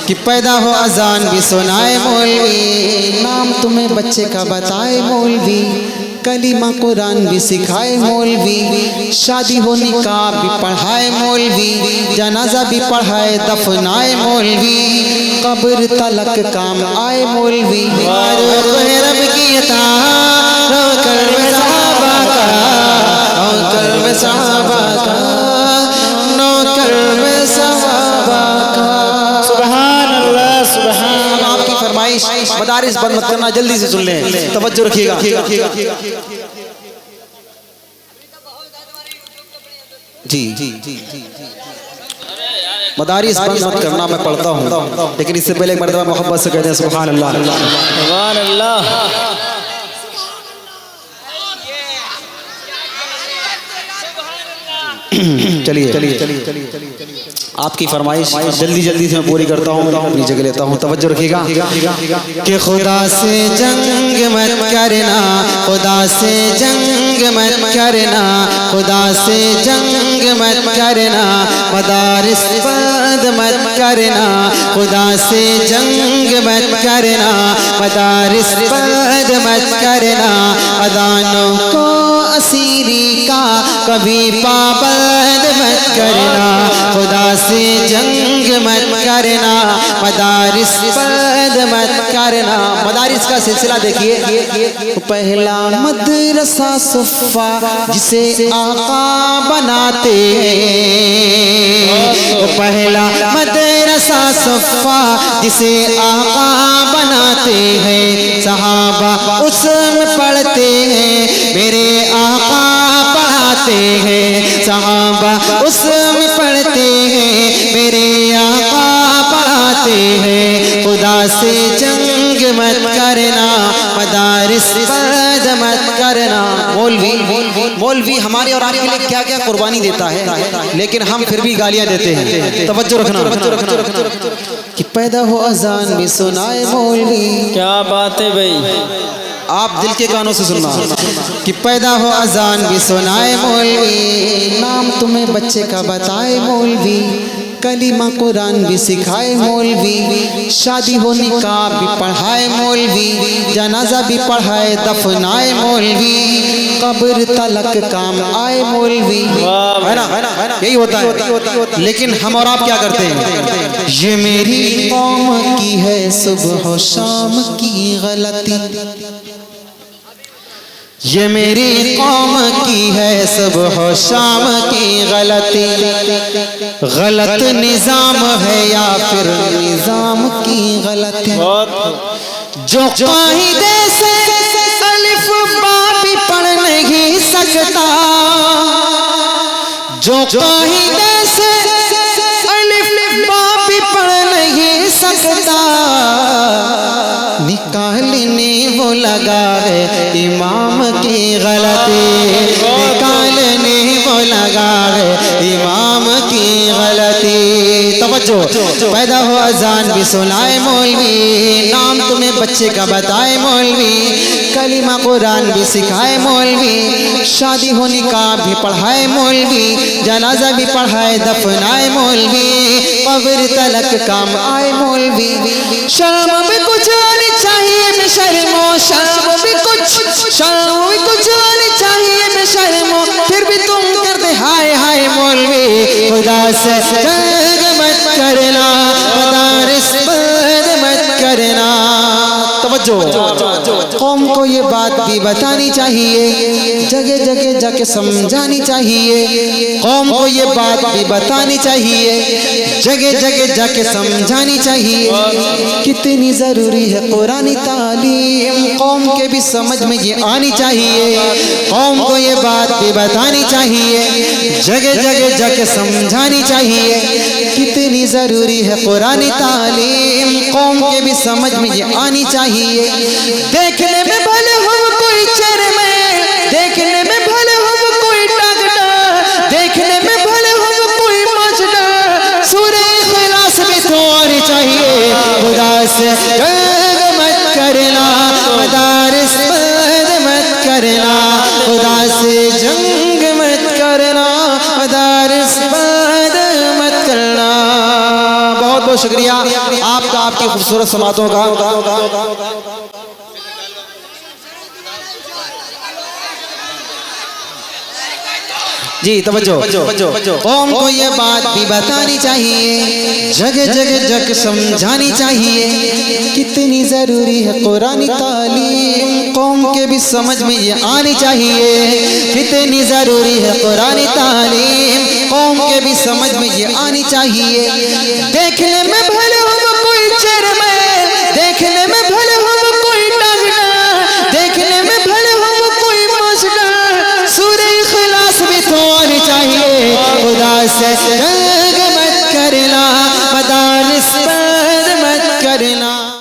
کہ پیدا ہو اذان بھی سنائے مولوی، نام تمہیں بچے کا بتائے مولوی، کلمہ قرآن بھی سکھائے مولوی، شادی ہو نکاح بھی پڑھائے مولوی، جنازہ بھی پڑھائے دفنائے مولوی، قبر تلک کام آئے مولوی، رب کی عطا رو کرم صحابہ کا، رو کرم صحابہ کا، نو کرم صحابہ کا۔ سبحان اللہ سبحان اللہ۔ آپ کی فرمائش مدارس بند مت کرنا، جلدی سے سن لیں، توجہ رکھیے گا جی، مدارس بند مت کرنا، میں پڑھتا ہوں لیکن اس سے پہلے ایک مرتبہ محبت سے کہتے ہیں سبحان اللہ۔ سبحان اللہ۔ چلیے آپ کی فرمائش جلدی جلدی سے میں پوری کرتا ہوں، اپنی جگہ لیتا ہوں، توجہ رکھیے گا کہ خدا سے جنگ مت کرنا، خدا سے جنگ مت کرنا، خدا سے جنگ مت کرنا، مدارس بند مت کرنا، خدا سے جنگ مت کرنا، مدارس بند مت کرنا، اذانوں کو اسیری کا کبھی پابند مت کرنا، خدا سے جنگ مت کرنا، مدارس بند مت کرنا۔ مدارس کا سلسلہ دیکھیے، پہلا مدرسہ صفا جسے آقا بناتے ہیں، پہلا مدرسہ صفا جسے آقا بناتے ہیں، صحابہ اس میں پڑھتے ہیں، میرے آقا پڑھاتے ہیں، صحابہ اس میں پڑھتے ہیں، میرے آقا پڑھاتے ہیں، خدا سے جنگ مت کرنا، مدارس بند مت کرنا۔ مولوی ہمارے اور آپ کے لیے کیا کیا قربانی دیتا ہے، لیکن ہم پھر بھی گالیاں دیتے ہیں، توجہ رکھنا کہ پیدا ہو اذان بھی سنائے مولوی۔ کیا بات ہے بھائی، آپ دل کے کانوں سے سننا کہ پیدا ہو اذان بھی سنائے مولوی، نام تمہیں بچے کا بتائے مولوی، کلمہ قرآن بھی سکھائے مولوی، شادی ہو نکاح بھی پڑھائے مولوی، جنازہ بھی پڑھائے دفنائے مولوی، قبر تلک کام آئے مولوی، ہے نا، یہی ہوتا ہے۔ لیکن ہم اور آپ کیا کرتے ہیں؟ یہ میری قوم کی ہے صبح و شام کی غلطی، یہ میری قوم کی ہے صبح و شام کی غلطی، غلط نظام ہے یا پھر نظام کی غلطی، جو قاعدے سے الف با بھی پڑھ نہیں سکتا، جو قاعدے سے الف با بھی پڑھ نہیں سکتا، نکالنے وہ لگا ہے امام کی غلطی، نکالنے وہ لگا ہے امام کی غلطی۔ توجہ، پیدا ہو اذان بھی سنائے مولوی، نام تمہیں بچے کا بتائے مولوی، کلمہ قرآن بھی سکھائے مولوی، شادی ہو نکاح بھی پڑھائے مولوی، جنازہ بھی پڑھائے دفنائے مولوی، قبر تلک کام آئے مولوی، شرم بھی کچھ آنی چاہیے بے شرمو، شرم بھی کچھ آنی چاہیے بے شرمو، پھر بھی تم کرتے ہائے ہائے مولوی، خدا سے جنگ مت کرنا، مدارس بند مت کرنا۔ توجہ، قوم کو یہ بات بھی بتانی چاہیے، جگہ جگہ جا کے سمجھانی چاہیے، قوم کو یہ بات بھی بتانی چاہیے، جگہ جگہ جا کے سمجھانی چاہیے، کتنی ضروری ہے قرآن تعلیم، قوم کے بھی سمجھ میں یہ آنی چاہیے، قوم کو یہ بات بھی بتانی چاہیے، جگہ جگہ جا کے سمجھانی چاہیے، کتنی ضروری ہے قرآن تعلیم، قوم کے بھی سمجھ میں یہ آنی چاہیے، دیکھنے میں بھلے ہم کوئی چرمے، دیکھنے میں بھلے ہم کوئی ڈاکٹر، دیکھنے میں بھلے ہم کوئی ماسٹر، سورہ اخلاص بھی تو آنی چاہیے، خدا سے جنگ مت کرنا، مدارس بند مت کرنا، خدا سے جنگ مت کرنا، مدارس بند مت کرنا۔ بہت بہت شکریہ آپ کا، آپ کی خوبصورت سماعتوں کا۔ جی توجہ، قوم کو یہ بات بھی بتانی چاہیے، جگہ جگہ جگ سمجھانی چاہیے، کتنی ضروری ہے قرآن تعلیم، قوم کے بھی سمجھ میں یہ آنی چاہیے، کتنی ضروری ہے قرآن تعلیم، قوم کے بھی سمجھ میں یہ آنی چاہیے۔ دیکھنے میں بھلے ہم کوئی چرمے، دیکھنے میں بھلے ہم کوئی ٹنگنا، دیکھنے میں بھلے ہم کوئی مسئلہ، سورہ اخلاص بھی تو آنی چاہیے، خدا سے